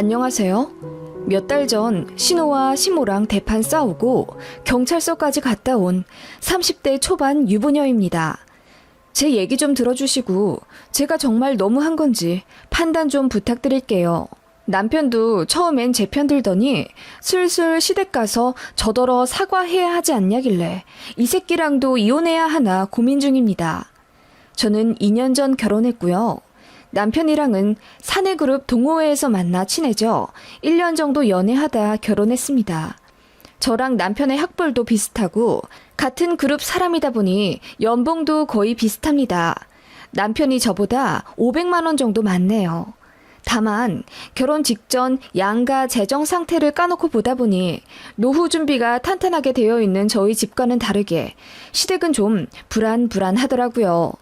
안녕하세요. 몇 달 전 신호와 시모랑 대판 싸우고 경찰서까지 갔다 온 30대 초반 유부녀입니다. 제 얘기 좀 들어주시고 제가 정말 너무한 건지 판단 좀 부탁드릴게요. 남편도 처음엔 제 편 들더니 슬슬 시댁 가서 저더러 사과해야 하지 않냐길래 이 새끼랑도 이혼해야 하나 고민 중입니다. 저는 2년 전 결혼했고요. 남편이랑은 사내그룹 동호회에서 만나 친해져 1년 정도 연애하다 결혼했습니다. 저랑 남편의 학벌도 비슷하고 같은 그룹 사람이다 보니 연봉도 거의 비슷합니다. 남편이 저보다 500만 원 정도 많네요. 다만 결혼 직전 양가 재정 상태를 까놓고 보다 보니 노후 준비가 탄탄하게 되어 있는 저희 집과는 다르게 시댁은 좀 불안하더라고요.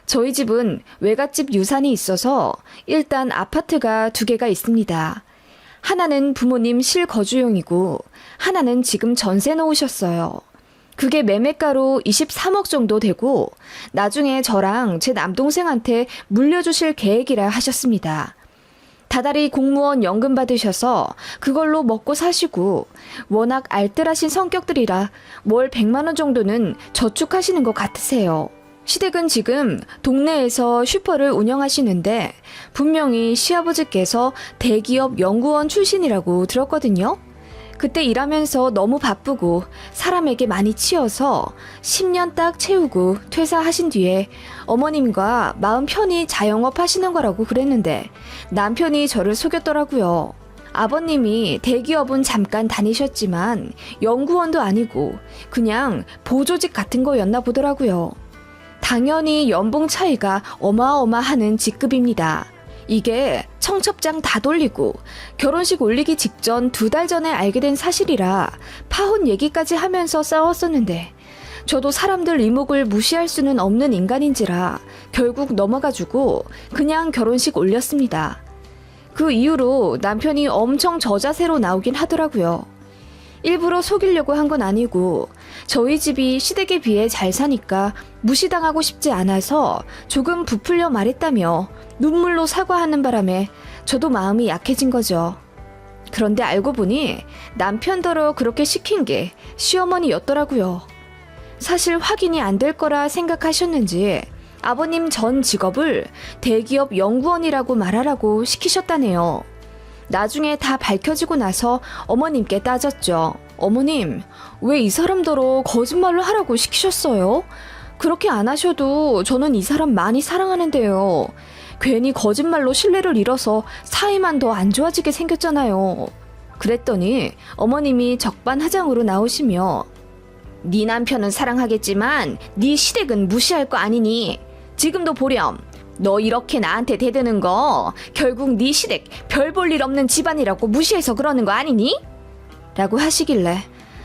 저희 집은 외갓집 유산이 있어서 일단 아파트가 2개가 있습니다. 하나는 부모님 실거주용이고 하나는 지금 전세 놓으셨어요. 그게 매매가로 23억 정도 되고 나중에 저랑 제 남동생한테 물려주실 계획이라 하셨습니다. 다달이 공무원 연금 받으셔서 그걸로 먹고 사시고 워낙 알뜰하신 성격들이라 월 100만 원 정도는 저축하시는 것 같으세요. 시댁은 지금 동네에서 슈퍼를 운영하시는데 분명히 시아버지께서 대기업 연구원 출신이라고 들었거든요. 그때 일하면서 너무 바쁘고 사람에게 많이 치여서 10년 딱 채우고 퇴사하신 뒤에 어머님과 마음 편히 자영업 하시는 거라고 그랬는데 남편이 저를 속였더라고요. 아버님이 대기업은 잠깐 다니셨지만 연구원도 아니고 그냥 보조직 같은 거였나 보더라고요. 당연히 연봉 차이가 어마어마하는 직급입니다. 이게 청첩장 다 돌리고 결혼식 올리기 직전 2달 전에 알게 된 사실이라 파혼 얘기까지 하면서 싸웠었는데 저도 사람들 이목을 무시할 수는 없는 인간인지라 결국 넘어가지고 그냥 결혼식 올렸습니다. 그 이후로 남편이 엄청 저자세로 나오긴 하더라고요. 일부러 속이려고 한 건 아니고 저희 집이 시댁에 비해 잘 사니까 무시당하고 싶지 않아서 조금 부풀려 말했다며 눈물로 사과하는 바람에 저도 마음이 약해진 거죠. 그런데 알고 보니 남편더러 그렇게 시킨 게 시어머니였더라고요. 사실 확인이 안 될 거라 생각하셨는지 아버님 전 직업을 대기업 연구원이라고 말하라고 시키셨다네요. 나중에 다 밝혀지고 나서 어머님께 따졌죠. 어머님, 왜 이 사람더러 거짓말을 하라고 시키셨어요? 그렇게 안 하셔도 저는 이 사람 많이 사랑하는데요. 괜히 거짓말로 신뢰를 잃어서 사이만 더 안 좋아지게 생겼잖아요. 그랬더니 어머님이 적반하장으로 나오시며 네 남편은 사랑하겠지만 네 시댁은 무시할 거 아니니 지금도 보렴. 너 이렇게 나한테 대드는 거 결국 네 시댁 별 볼 일 없는 집안이라고 무시해서 그러는 거 아니니? 라고 하시길래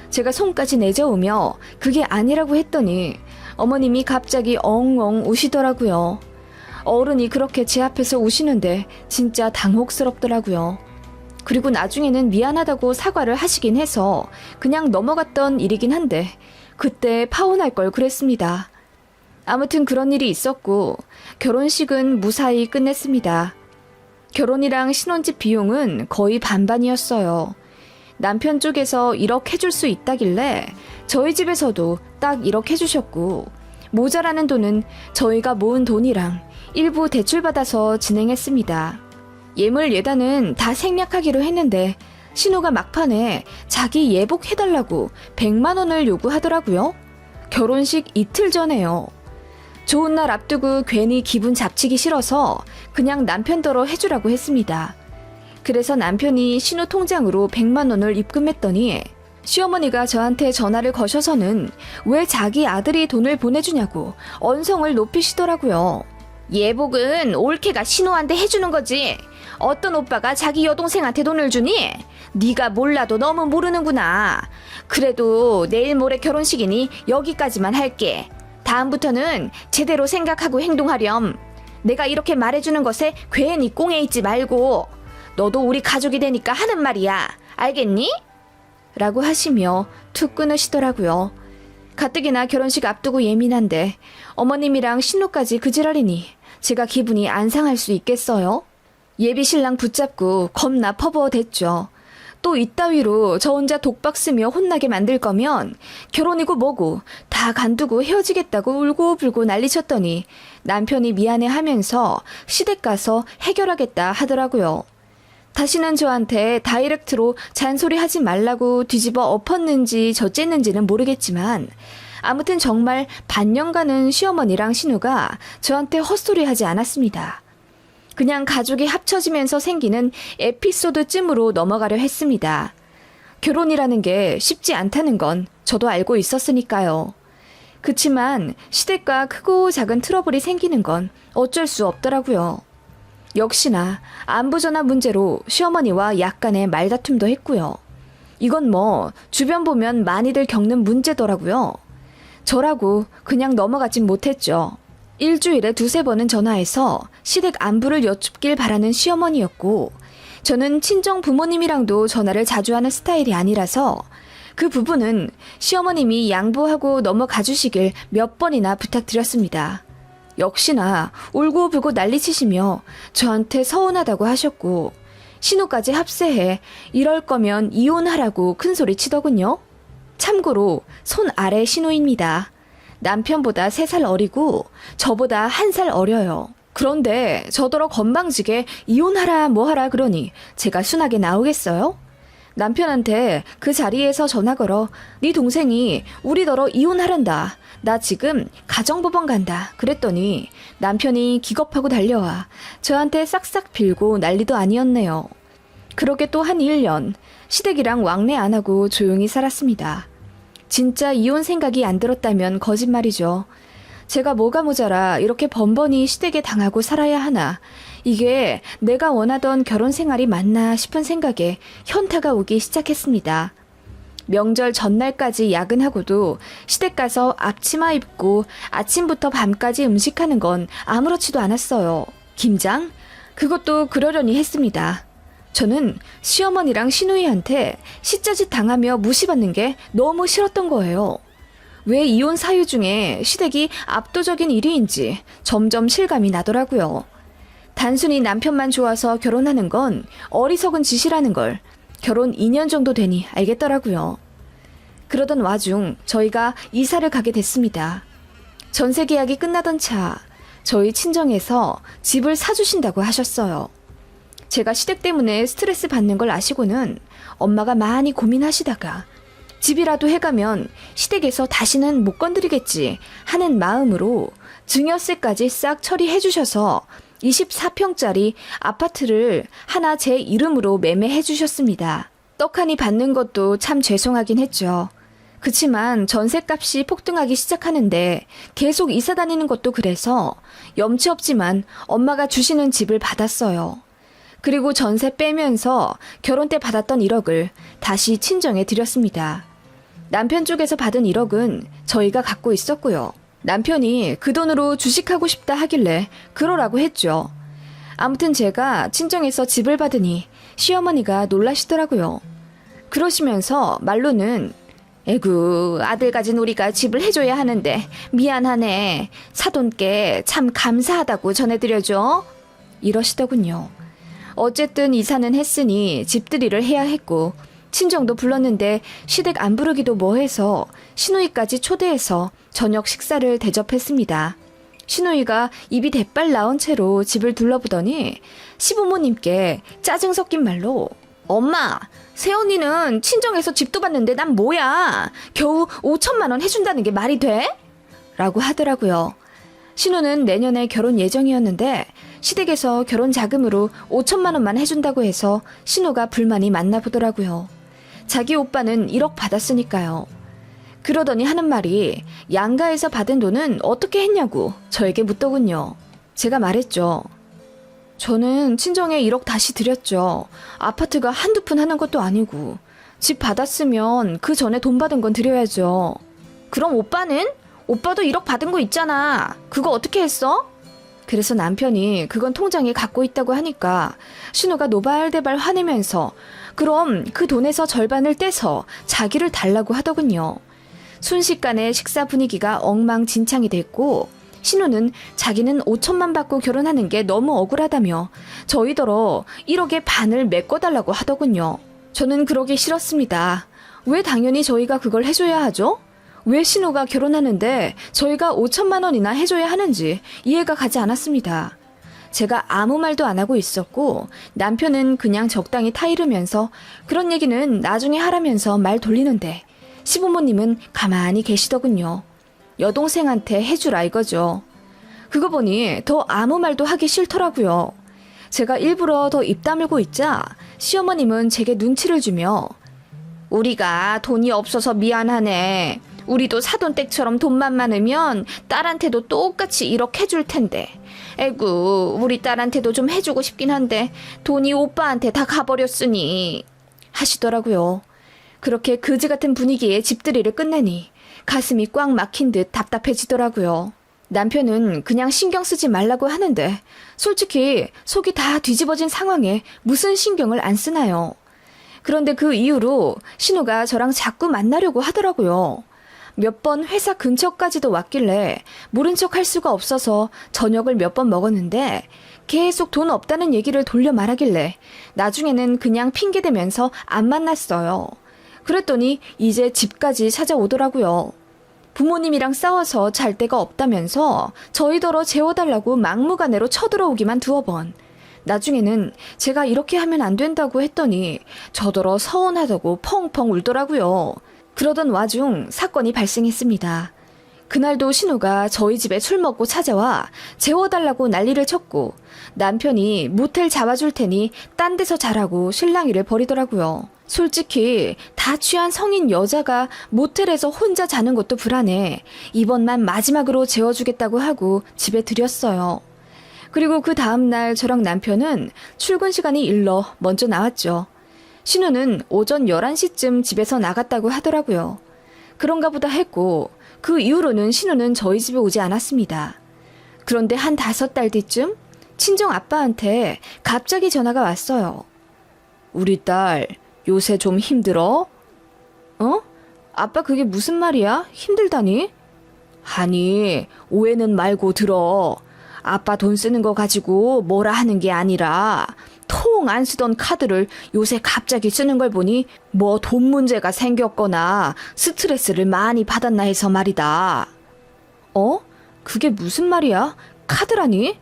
제가 손까지 내저으며 그게 아니라고 했더니 어머님이 갑자기 엉엉 우시더라고요. 어른이 그렇게 제 앞에서 우시는데 진짜 당혹스럽더라고요. 그리고 나중에는 미안하다고 사과를 하시긴 해서 그냥 넘어갔던 일이긴 한데 그때 파혼할 걸 그랬습니다. 아무튼 그런 일이 있었고 결혼식은 무사히 끝냈습니다. 결혼이랑 신혼집 비용은 거의 반반이었어요. 남편 쪽에서 1억 해줄 수 있다길래 저희 집에서도 딱 1억 해주셨고 모자라는 돈은 저희가 모은 돈이랑 일부 대출받아서 진행했습니다. 예물 예단은 다 생략하기로 했는데 신우가 막판에 자기 예복 해달라고 100만 원을 요구하더라고요. 결혼식 이틀 전에요. 좋은 날 앞두고 괜히 기분 잡치기 싫어서 그냥 남편더러 해주라고 했습니다. 그래서 남편이 신우 통장으로 100만 원을 입금했더니 시어머니가 저한테 전화를 거셔서는 왜 자기 아들이 돈을 보내주냐고 언성을 높이시더라고요. 예복은 올케가 신우한테 해주는 거지. 어떤 오빠가 자기 여동생한테 돈을 주니? 네가 몰라도 너무 모르는구나. 그래도 내일 모레 결혼식이니 여기까지만 할게. 다음부터는 제대로 생각하고 행동하렴. 내가 이렇게 말해주는 것에 괜히 꽁에 있지 말고 너도 우리 가족이 되니까 하는 말이야. 알겠니? 라고 하시며 툭 끊으시더라고요. 가뜩이나 결혼식 앞두고 예민한데 어머님이랑 신우까지 그 지랄이니 제가 기분이 안 상할 수 있겠어요? 예비 신랑 붙잡고 겁나 퍼부어댔죠. 또 이따위로 저 혼자 독박 쓰며 혼나게 만들 거면 결혼이고 뭐고 다 간두고 헤어지겠다고 울고불고 난리쳤더니 남편이 미안해하면서 시댁 가서 해결하겠다 하더라고요. 다시는 저한테 다이렉트로 잔소리하지 말라고 뒤집어 엎었는지 저쨌는지는 모르겠지만 아무튼 정말 반년간은 시어머니랑 신우가 저한테 헛소리하지 않았습니다. 그냥 가족이 합쳐지면서 생기는 에피소드쯤으로 넘어가려 했습니다. 결혼이라는 게 쉽지 않다는 건 저도 알고 있었으니까요. 그치만 시댁과 크고 작은 트러블이 생기는 건 어쩔 수 없더라고요. 역시나 안부전화 문제로 시어머니와 약간의 말다툼도 했고요. 이건 뭐 주변 보면 많이들 겪는 문제더라고요. 저라고 그냥 넘어가진 못했죠. 일주일에 2-3번은 전화해서 시댁 안부를 여쭙길 바라는 시어머니였고 저는 친정 부모님이랑도 전화를 자주 하는 스타일이 아니라서 그 부분은 시어머님이 양보하고 넘어가 주시길 몇 번이나 부탁드렸습니다. 역시나 울고불고 난리치시며 저한테 서운하다고 하셨고 신우까지 합세해 이럴 거면 이혼하라고 큰소리 치더군요. 참고로 손 아래 신우입니다. 남편보다 3살 어리고 저보다 1살 어려요. 그런데 저더러 건방지게 이혼하라 뭐하라 그러니 제가 순하게 나오겠어요? 남편한테 그 자리에서 전화 걸어 네 동생이 우리더러 이혼하란다. 나 지금 가정법원 간다. 그랬더니 남편이 기겁하고 달려와 저한테 싹싹 빌고 난리도 아니었네요. 그렇게 또 한 1년 시댁이랑 왕래 안 하고 조용히 살았습니다. 진짜 이혼 생각이 안 들었다면 거짓말이죠. 제가 뭐가 모자라 이렇게 번번이 시댁에 당하고 살아야 하나. 이게 내가 원하던 결혼 생활이 맞나 싶은 생각에 현타가 오기 시작했습니다. 명절 전날까지 야근하고도 시댁 가서 앞치마 입고 아침부터 밤까지 음식하는 건 아무렇지도 않았어요. 김장? 그것도 그러려니 했습니다. 저는 시어머니랑 시누이한테 시짜짓 당하며 무시받는 게 너무 싫었던 거예요. 왜 이혼 사유 중에 시댁이 압도적인 1위인지 점점 실감이 나더라고요. 단순히 남편만 좋아서 결혼하는 건 어리석은 짓이라는 걸 결혼 2년 정도 되니 알겠더라고요. 그러던 와중 저희가 이사를 가게 됐습니다. 전세 계약이 끝나던 차 저희 친정에서 집을 사주신다고 하셨어요. 제가 시댁 때문에 스트레스 받는 걸 아시고는 엄마가 많이 고민하시다가 집이라도 해가면 시댁에서 다시는 못 건드리겠지 하는 마음으로 증여세까지 싹 처리해 주셔서 24평짜리 아파트를 하나 제 이름으로 매매해 주셨습니다. 떡하니 받는 것도 참 죄송하긴 했죠. 그치만 전셋값이 폭등하기 시작하는데 계속 이사 다니는 것도 그래서 염치 없지만 엄마가 주시는 집을 받았어요. 그리고 전세 빼면서 결혼 때 받았던 1억을 다시 친정에 드렸습니다. 남편 쪽에서 받은 1억은 저희가 갖고 있었고요. 남편이 그 돈으로 주식하고 싶다 하길래 그러라고 했죠. 아무튼 제가 친정에서 집을 받으니 시어머니가 놀라시더라고요. 그러시면서 말로는 에구 아들 가진 우리가 집을 해줘야 하는데 미안하네. 사돈께 참 감사하다고 전해드려줘. 이러시더군요. 어쨌든 이사는 했으니 집들이를 해야 했고 친정도 불렀는데 시댁 안 부르기도 뭐해서 시누이까지 초대해서 저녁 식사를 대접했습니다. 시누이가 입이 대빨 나온 채로 집을 둘러보더니 시부모님께 짜증 섞인 말로 엄마, 새언니는 친정에서 집도 봤는데 난 뭐야? 겨우 5천만 원 해준다는 게 말이 돼? 라고 하더라고요. 신우는 내년에 결혼 예정이었는데 시댁에서 결혼 자금으로 5천만 원만 해준다고 해서 신우가 불만이 많나 보더라고요. 자기 오빠는 1억 받았으니까요. 그러더니 하는 말이 양가에서 받은 돈은 어떻게 했냐고 저에게 묻더군요. 제가 말했죠. 저는 친정에 1억 다시 드렸죠. 아파트가 한두 푼 하는 것도 아니고 집 받았으면 그 전에 돈 받은 건 드려야죠. 그럼 오빠는? 오빠도 1억 받은 거 있잖아. 그거 어떻게 했어? 그래서 남편이 그건 통장에 갖고 있다고 하니까 신우가 노발대발 화내면서 그럼 그 돈에서 절반을 떼서 자기를 달라고 하더군요. 순식간에 식사 분위기가 엉망진창이 됐고 신우는 자기는 5천만 받고 결혼하는 게 너무 억울하다며 저희더러 1억의 반을 메꿔달라고 하더군요. 저는 그러기 싫었습니다. 왜 당연히 저희가 그걸 해줘야 하죠? 왜 신우가 결혼하는데 저희가 5천만 원이나 해줘야 하는지 이해가 가지 않았습니다. 제가 아무 말도 안 하고 있었고 남편은 그냥 적당히 타이르면서 그런 얘기는 나중에 하라면서 말 돌리는데 시부모님은 가만히 계시더군요. 여동생한테 해주라 이거죠. 그거 보니 더 아무 말도 하기 싫더라고요. 제가 일부러 더 입 다물고 있자 시어머님은 제게 눈치를 주며 우리가 돈이 없어서 미안하네. 우리도 사돈댁처럼 돈만 많으면 딸한테도 똑같이 1억 해줄 텐데. 에구, 우리 딸한테도 좀 해주고 싶긴 한데 돈이 오빠한테 다 가버렸으니 하시더라고요. 그렇게 그지 같은 분위기에 집들이를 끝내니 가슴이 꽉 막힌 듯 답답해지더라고요. 남편은 그냥 신경 쓰지 말라고 하는데 솔직히 속이 다 뒤집어진 상황에 무슨 신경을 안 쓰나요? 그런데 그 이후로 신우가 저랑 자꾸 만나려고 하더라고요. 몇 번 회사 근처까지도 왔길래 모른 척 할 수가 없어서 저녁을 몇 번 먹었는데 계속 돈 없다는 얘기를 돌려 말하길래 나중에는 그냥 핑계대면서 안 만났어요. 그랬더니 이제 집까지 찾아오더라고요. 부모님이랑 싸워서 잘 데가 없다면서 저희더러 재워달라고 막무가내로 쳐들어오기만 두어 번. 나중에는 제가 이렇게 하면 안 된다고 했더니 저더러 서운하다고 펑펑 울더라고요. 그러던 와중 사건이 발생했습니다. 그날도 신우가 저희 집에 술 먹고 찾아와 재워달라고 난리를 쳤고 남편이 모텔 잡아줄 테니 딴 데서 자라고 실랑이를 벌이더라고요. 솔직히 다 취한 성인 여자가 모텔에서 혼자 자는 것도 불안해 이번만 마지막으로 재워주겠다고 하고 집에 들였어요. 그리고 그 다음날 저랑 남편은 출근 시간이 일러 먼저 나왔죠. 신우는 오전 11시쯤 집에서 나갔다고 하더라고요. 그런가 보다 했고 그 이후로는 신우는 저희 집에 오지 않았습니다. 그런데 한 5달 뒤쯤 친정 아빠한테 갑자기 전화가 왔어요. 우리 딸 요새 좀 힘들어? 어? 아빠 그게 무슨 말이야? 힘들다니? 아니 오해는 말고 들어. 아빠 돈 쓰는 거 가지고 뭐라 하는 게 아니라 통 안 쓰던 카드를 요새 갑자기 쓰는 걸 보니 뭐 돈 문제가 생겼거나 스트레스를 많이 받았나 해서 말이다. 어? 그게 무슨 말이야? 카드라니?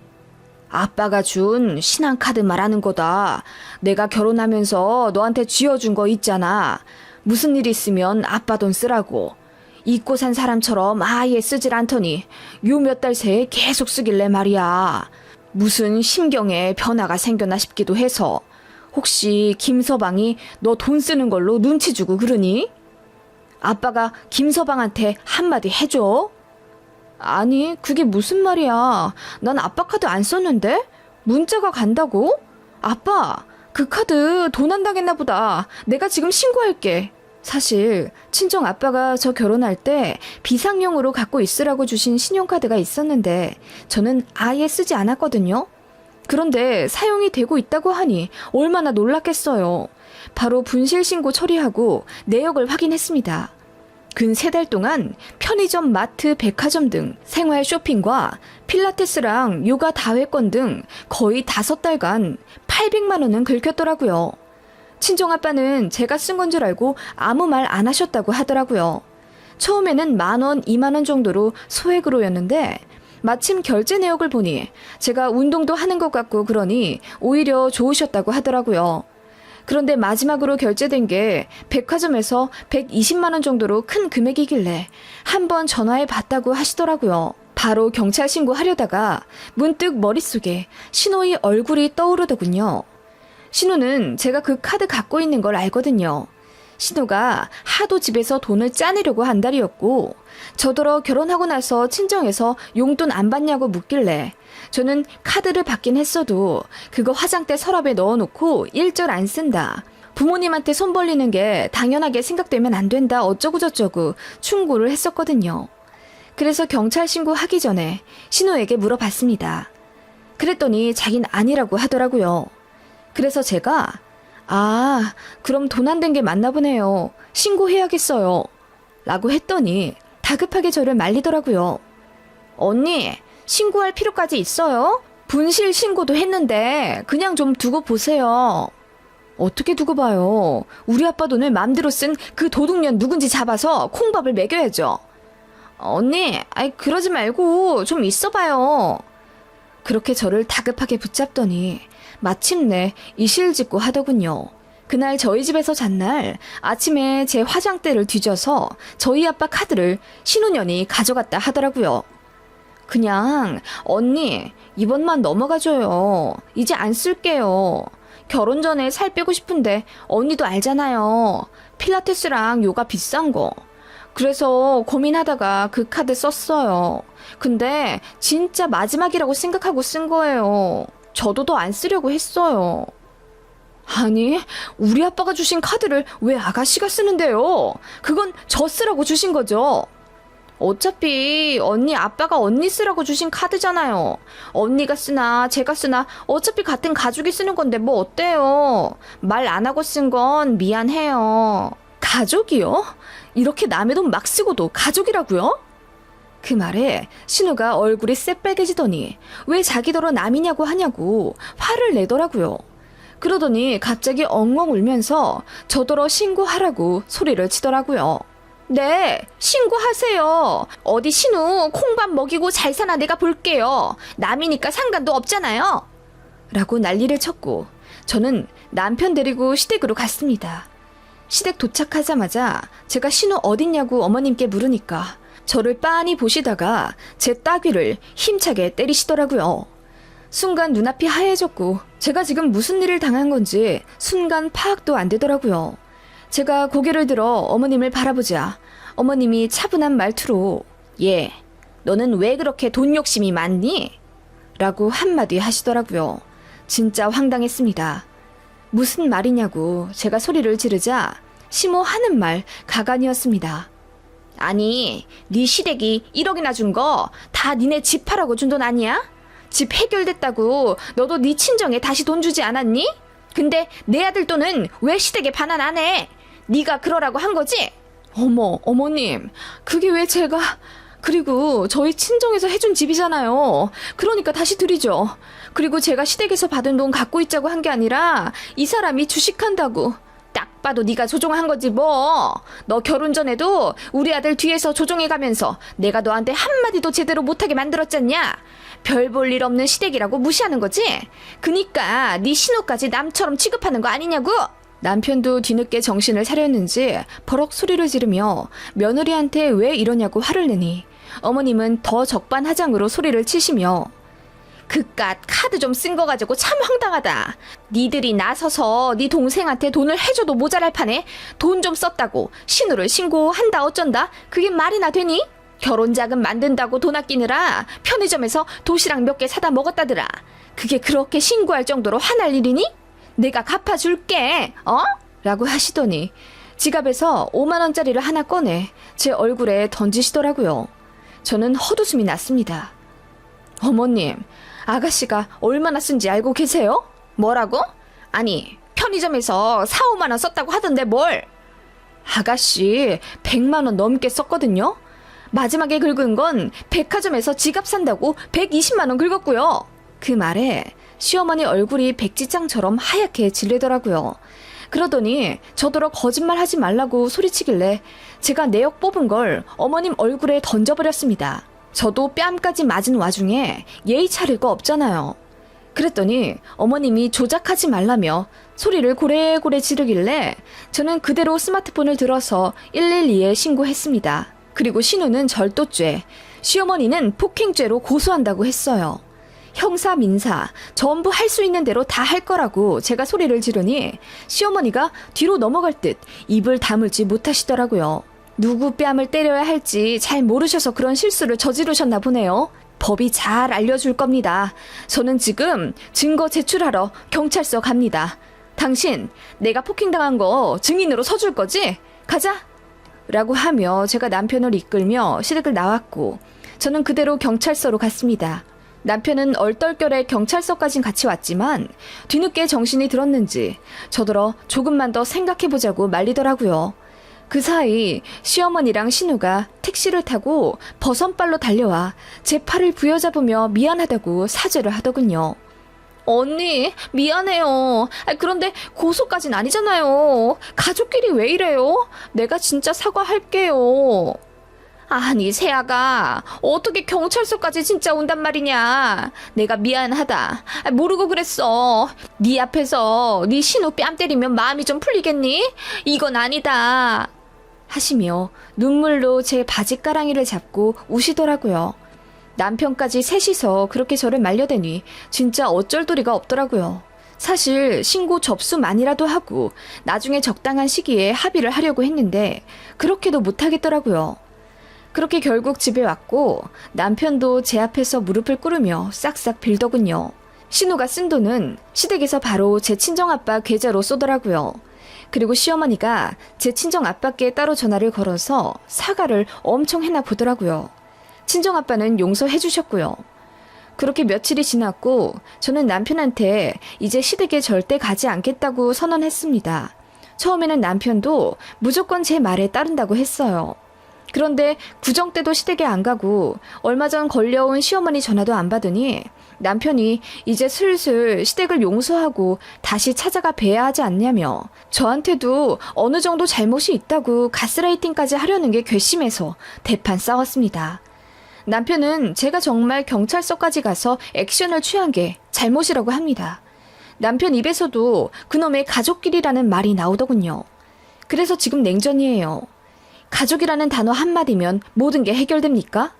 아빠가 준 신한카드 말하는 거다. 내가 결혼하면서 너한테 쥐어준 거 있잖아. 무슨 일 있으면 아빠 돈 쓰라고. 잊고 산 사람처럼 아예 쓰질 않더니 요 몇 달 새에 계속 쓰길래 말이야. 무슨 심경에 변화가 생겼나 싶기도 해서. 혹시 김서방이 너 돈 쓰는 걸로 눈치 주고 그러니? 아빠가 김서방한테 한마디 해줘? 아니 그게 무슨 말이야. 난 아빠 카드 안 썼는데? 문자가 간다고? 아빠 그 카드 도난 당했나 보다. 내가 지금 신고할게. 사실 친정 아빠가 저 결혼할 때 비상용으로 갖고 있으라고 주신 신용카드가 있었는데 저는 아예 쓰지 않았거든요. 그런데 사용이 되고 있다고 하니 얼마나 놀랐겠어요. 바로 분실신고 처리하고 내역을 확인했습니다. 근 3달 동안 편의점, 마트, 백화점 등 생활 쇼핑과 필라테스랑 요가 다회권 등 거의 5달간 800만 원은 긁혔더라고요. 친정아빠는 제가 쓴 건 줄 알고 아무 말 안 하셨다고 하더라고요. 처음에는 10,000원, 20,000원 정도로 소액으로였는데 마침 결제 내역을 보니 제가 운동도 하는 것 같고 그러니 오히려 좋으셨다고 하더라고요. 그런데 마지막으로 결제된 게 백화점에서 120만 원 정도로 큰 금액이길래 한번 전화해 봤다고 하시더라고요. 바로 경찰 신고하려다가 문득 머릿속에 신우의 얼굴이 떠오르더군요. 신우는 제가 그 카드 갖고 있는 걸 알거든요. 신우가 하도 집에서 돈을 짜내려고 한달이었고 저더러 결혼하고 나서 친정에서 용돈 안 받냐고 묻길래 저는 카드를 받긴 했어도 그거 화장대 서랍에 넣어놓고 일절 안 쓴다. 부모님한테 손 벌리는 게 당연하게 생각되면 안 된다 어쩌고저쩌고 충고를 했었거든요. 그래서 경찰 신고하기 전에 신우에게 물어봤습니다. 그랬더니 자긴 아니라고 하더라고요. 그래서 제가 그럼 돈 안 된 게 맞나 보네요. 신고해야겠어요. 라고 했더니 다급하게 저를 말리더라고요. 언니, 신고할 필요까지 있어요? 분실 신고도 했는데 그냥 좀 두고 보세요. 어떻게 두고 봐요? 우리 아빠 돈을 맘대로 쓴 그 도둑년 누군지 잡아서 콩밥을 먹여야죠. 언니, 그러지 말고 좀 있어봐요. 그렇게 저를 다급하게 붙잡더니 마침내 이실직고 하더군요. 그날 저희 집에서 잔 날 아침에 제 화장대를 뒤져서 저희 아빠 카드를 신우년이 가져갔다 하더라고요. 그냥 언니 이번만 넘어가줘요. 이제 안 쓸게요. 결혼 전에 살 빼고 싶은데 언니도 알잖아요. 필라테스랑 요가 비싼 거. 그래서 고민하다가 그 카드 썼어요. 근데 진짜 마지막이라고 생각하고 쓴 거예요. 저도 더 안 쓰려고 했어요. 아니, 우리 아빠가 주신 카드를 왜 아가씨가 쓰는데요? 그건 저 쓰라고 주신 거죠. 어차피 언니 아빠가 언니 쓰라고 주신 카드잖아요. 언니가 쓰나 제가 쓰나 어차피 같은 가족이 쓰는 건데 뭐 어때요? 말 안 하고 쓴 건 미안해요. 가족이요? 이렇게 남의 돈 막 쓰고도 가족이라고요? 그 말에 신우가 얼굴이 새빨개지더니 왜 자기더러 남이냐고 하냐고 화를 내더라고요. 그러더니 갑자기 엉엉 울면서 저더러 신고하라고 소리를 치더라고요. 네, 신고하세요. 어디 신우 콩밥 먹이고 잘 사나 내가 볼게요. 남이니까 상관도 없잖아요. 라고 난리를 쳤고 저는 남편 데리고 시댁으로 갔습니다. 시댁 도착하자마자 제가 신우 어딨냐고 어머님께 물으니까 저를 빤히 보시다가 제 따귀를 힘차게 때리시더라고요. 순간 눈앞이 하얘졌고 제가 지금 무슨 일을 당한 건지 순간 파악도 안 되더라고요. 제가 고개를 들어 어머님을 바라보자 어머님이 차분한 말투로 얘, 너는 왜 그렇게 돈 욕심이 많니? 라고 한마디 하시더라고요. 진짜 황당했습니다. 무슨 말이냐고 제가 소리를 지르자 심호 하는 말 가관이었습니다. 아니, 네 시댁이 1억이나 준 거 다 니네 집 팔라고 준 돈 아니야? 집 해결됐다고 너도 네 친정에 다시 돈 주지 않았니? 근데 내 아들 돈은 왜 시댁에 반환 안 해? 네가 그러라고 한 거지? 어머, 어머님, 그게 왜 제가... 그리고 저희 친정에서 해준 집이잖아요. 그러니까 다시 드리죠. 그리고 제가 시댁에서 받은 돈 갖고 있자고 한 게 아니라 이 사람이 주식한다고. 딱 봐도 네가 조종한 거지 뭐. 너 결혼 전에도 우리 아들 뒤에서 조종해가면서 내가 너한테 한마디도 제대로 못하게 만들었잖냐. 별 볼 일 없는 시댁이라고 무시하는 거지. 그니까 네 신우까지 남처럼 취급하는 거 아니냐고. 남편도 뒤늦게 정신을 차렸는지 버럭 소리를 지르며 며느리한테 왜 이러냐고 화를 내니 어머님은 더 적반하장으로 소리를 치시며 그깟 카드 좀 쓴 거 가지고 참 황당하다. 니들이 나서서 네 동생한테 돈을 해줘도 모자랄 판에 돈 좀 썼다고 신우를 신고한다 어쩐다. 그게 말이나 되니? 결혼 자금 만든다고 돈 아끼느라 편의점에서 도시락 몇 개 사다 먹었다더라. 그게 그렇게 신고할 정도로 화날 일이니? 내가 갚아줄게, 라고 하시더니 지갑에서 5만 원짜리를 하나 꺼내 제 얼굴에 던지시더라고요. 저는 헛웃음이 났습니다. 어머님, 아가씨가 얼마나 쓴지 알고 계세요? 뭐라고? 아니, 편의점에서 4, 5만 원 썼다고 하던데 뭘? 아가씨 100만 원 넘게 썼거든요? 마지막에 긁은 건 백화점에서 지갑 산다고 120만 원 긁었고요. 그 말에 시어머니 얼굴이 백지장처럼 하얗게 질리더라고요. 그러더니 저더러 거짓말하지 말라고 소리치길래 제가 내역 뽑은 걸 어머님 얼굴에 던져버렸습니다. 저도 뺨까지 맞은 와중에 예의 차릴 거 없잖아요. 그랬더니 어머님이 조작하지 말라며 소리를 고래고래 지르길래 저는 그대로 스마트폰을 들어서 112에 신고했습니다. 그리고 신우는 절도죄, 시어머니는 폭행죄로 고소한다고 했어요. 형사, 민사 전부 할 수 있는 대로 다 할 거라고 제가 소리를 지르니 시어머니가 뒤로 넘어갈 듯 입을 다물지 못하시더라고요. 누구 뺨을 때려야 할지 잘 모르셔서 그런 실수를 저지르셨나 보네요. 법이 잘 알려줄 겁니다. 저는 지금 증거 제출하러 경찰서 갑니다. 당신 내가 폭행당한 거 증인으로 서줄 거지? 가자! 라고 하며 제가 남편을 이끌며 시댁을 나왔고 저는 그대로 경찰서로 갔습니다. 남편은 얼떨결에 경찰서까진 같이 왔지만 뒤늦게 정신이 들었는지 저더러 조금만 더 생각해보자고 말리더라고요. 그 사이 시어머니랑 신우가 택시를 타고 버선발로 달려와 제 팔을 부여잡으며 미안하다고 사죄를 하더군요. 언니, 미안해요. 그런데 고소까진 아니잖아요. 가족끼리 왜 이래요? 내가 진짜 사과할게요. 아니, 세아가 어떻게 경찰서까지 진짜 온단 말이냐. 내가 미안하다. 모르고 그랬어. 네 앞에서 네 신우 뺨 때리면 마음이 좀 풀리겠니? 이건 아니다. 하시며 눈물로 제 바지가랑이를 잡고 우시더라고요. 남편까지 셋이서 그렇게 저를 말려대니 진짜 어쩔 도리가 없더라고요. 사실 신고 접수만이라도 하고 나중에 적당한 시기에 합의를 하려고 했는데 그렇게도 못하겠더라고요. 그렇게 결국 집에 왔고 남편도 제 앞에서 무릎을 꿇으며 싹싹 빌더군요. 신우가 쓴 돈은 시댁에서 바로 제 친정아빠 계좌로 쏘더라고요. 그리고 시어머니가 제 친정아빠께 따로 전화를 걸어서 사과를 엄청 해나 보더라고요. 친정아빠는 용서해 주셨고요. 그렇게 며칠이 지났고 저는 남편한테 이제 시댁에 절대 가지 않겠다고 선언했습니다. 처음에는 남편도 무조건 제 말에 따른다고 했어요. 그런데 구정 때도 시댁에 안 가고 얼마 전 걸려온 시어머니 전화도 안 받으니 남편이 이제 슬슬 시댁을 용서하고 다시 찾아가 뵈야 하지 않냐며 저한테도 어느 정도 잘못이 있다고 가스라이팅까지 하려는 게 괘씸해서 대판 싸웠습니다. 남편은 제가 정말 경찰서까지 가서 액션을 취한 게 잘못이라고 합니다. 남편 입에서도 그놈의 가족끼리라는 말이 나오더군요. 그래서 지금 냉전이에요. 가족이라는 단어 한마디면 모든 게 해결됩니까?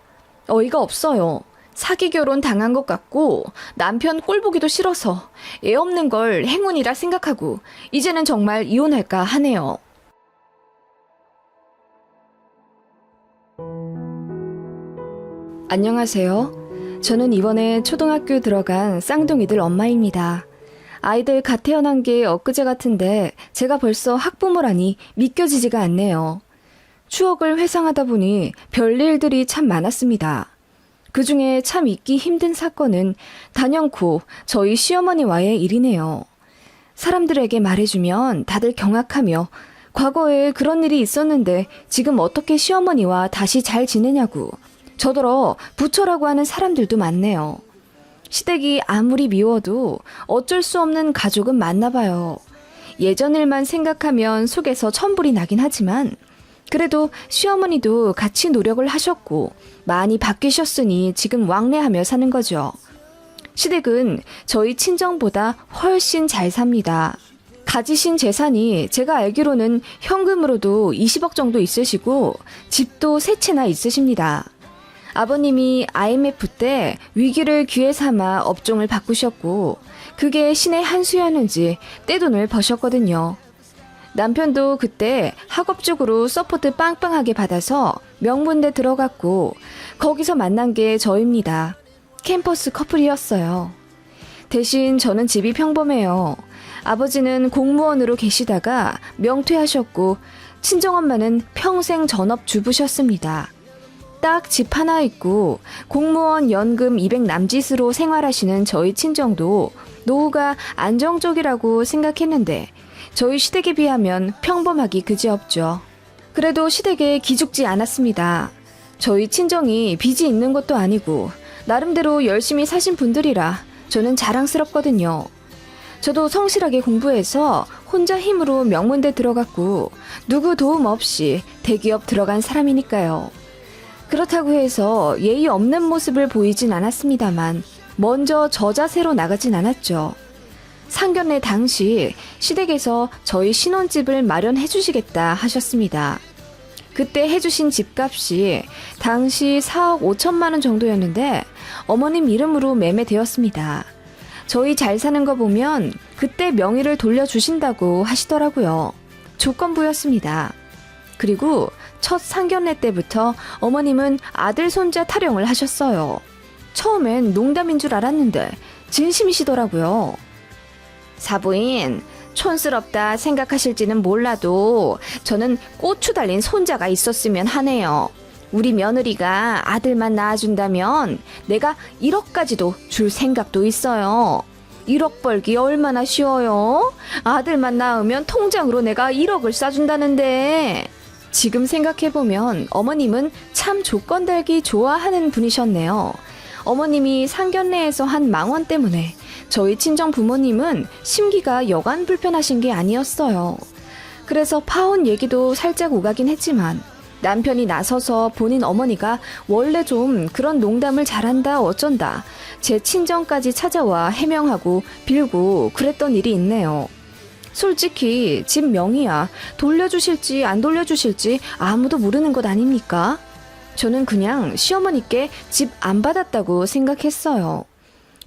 어이가 없어요. 사기 결혼 당한 것 같고 남편 꼴 보기도 싫어서 애 없는 걸 행운이라 생각하고 이제는 정말 이혼할까 하네요. 안녕하세요. 저는 이번에 초등학교 들어간 쌍둥이들 엄마입니다. 아이들 갓 태어난 게 엊그제 같은데 제가 벌써 학부모라니 믿겨지지가 않네요. 추억을 회상하다 보니 별일들이 참 많았습니다. 그중에 참 잊기 힘든 사건은 단연코 저희 시어머니와의 일이네요. 사람들에게 말해주면 다들 경악하며 과거에 그런 일이 있었는데 지금 어떻게 시어머니와 다시 잘 지내냐고 저더러 부처라고 하는 사람들도 많네요. 시댁이 아무리 미워도 어쩔 수 없는 가족은 맞나 봐요. 예전 일만 생각하면 속에서 천불이 나긴 하지만 그래도 시어머니도 같이 노력을 하셨고 많이 바뀌셨으니 지금 왕래하며 사는 거죠. 시댁은 저희 친정보다 훨씬 잘 삽니다. 가지신 재산이 제가 알기로는 현금으로도 20억 정도 있으시고 집도 3채나 있으십니다. 아버님이 IMF 때 위기를 기회 삼아 업종을 바꾸셨고 그게 신의 한 수였는지 떼돈을 버셨거든요. 남편도 그때 학업 쪽으로 서포트 빵빵하게 받아서 명문대 들어갔고 거기서 만난 게 저입니다. 캠퍼스 커플이었어요. 대신 저는 집이 평범해요. 아버지는 공무원으로 계시다가 명퇴하셨고 친정엄마는 평생 전업주부셨습니다. 딱 집 하나 있고 공무원 연금 200 남짓으로 생활하시는 저희 친정도 노후가 안정적이라고 생각했는데 저희 시댁에 비하면 평범하기 그지없죠. 그래도 시댁에 기죽지 않았습니다. 저희 친정이 빚이 있는 것도 아니고 나름대로 열심히 사신 분들이라 저는 자랑스럽거든요. 저도 성실하게 공부해서 혼자 힘으로 명문대 들어갔고 누구 도움 없이 대기업 들어간 사람이니까요. 그렇다고 해서 예의 없는 모습을 보이진 않았습니다만 먼저 저자세로 나가진 않았죠. 상견례 당시 시댁에서 저희 신혼집을 마련해 주시겠다 하셨습니다. 그때 해주신 집값이 당시 4억 5천만 원 정도였는데 어머님 이름으로 매매되었습니다. 저희 잘 사는 거 보면 그때 명의를 돌려주신다고 하시더라고요. 조건부였습니다. 그리고 첫 상견례 때부터 어머님은 아들 손자 타령을 하셨어요. 처음엔 농담인 줄 알았는데 진심이시더라고요. 사부인, 촌스럽다 생각하실지는 몰라도 저는 고추 달린 손자가 있었으면 하네요. 우리 며느리가 아들만 낳아준다면 내가 1억까지도 줄 생각도 있어요. 1억 벌기 얼마나 쉬워요? 아들만 낳으면 통장으로 내가 1억을 싸준다는데. 지금 생각해보면 어머님은 참 조건 달기 좋아하는 분이셨네요. 어머님이 상견례에서 한 망언 때문에 저희 친정 부모님은 심기가 여간 불편하신 게 아니었어요. 그래서 파혼 얘기도 살짝 오가긴 했지만 남편이 나서서 본인 어머니가 원래 좀 그런 농담을 잘한다 어쩐다 제 친정까지 찾아와 해명하고 빌고 그랬던 일이 있네요. 솔직히 집 명의야 돌려주실지 안 돌려주실지 아무도 모르는 것 아닙니까? 저는 그냥 시어머니께 집 안 받았다고 생각했어요.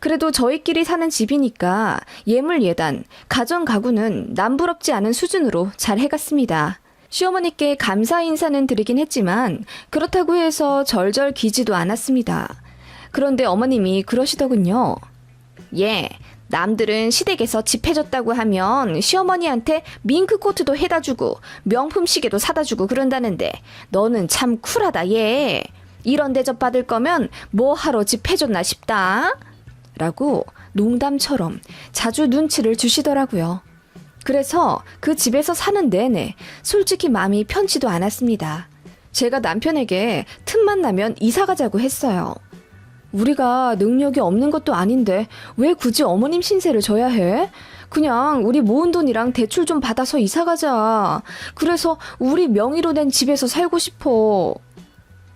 그래도 저희끼리 사는 집이니까 예물예단, 가전가구는 남부럽지 않은 수준으로 잘 해갔습니다. 시어머니께 감사 인사는 드리긴 했지만 그렇다고 해서 절절 기지도 않았습니다. 그런데 어머님이 그러시더군요. 예, 남들은 시댁에서 집 해줬다고 하면 시어머니한테 밍크코트도 해다주고 명품 시계도 사다주고 그런다는데 너는 참 쿨하다 얘. 이런 대접 받을 거면 뭐 하러 집 해줬나 싶다. 라고 농담처럼 자주 눈치를 주시더라고요. 그래서 그 집에서 사는 내내 솔직히 마음이 편치도 않았습니다. 제가 남편에게 틈만 나면 이사 가자고 했어요. 우리가 능력이 없는 것도 아닌데 왜 굳이 어머님 신세를 져야 해? 그냥 우리 모은 돈이랑 대출 좀 받아서 이사 가자. 그래서 우리 명의로 된 집에서 살고 싶어.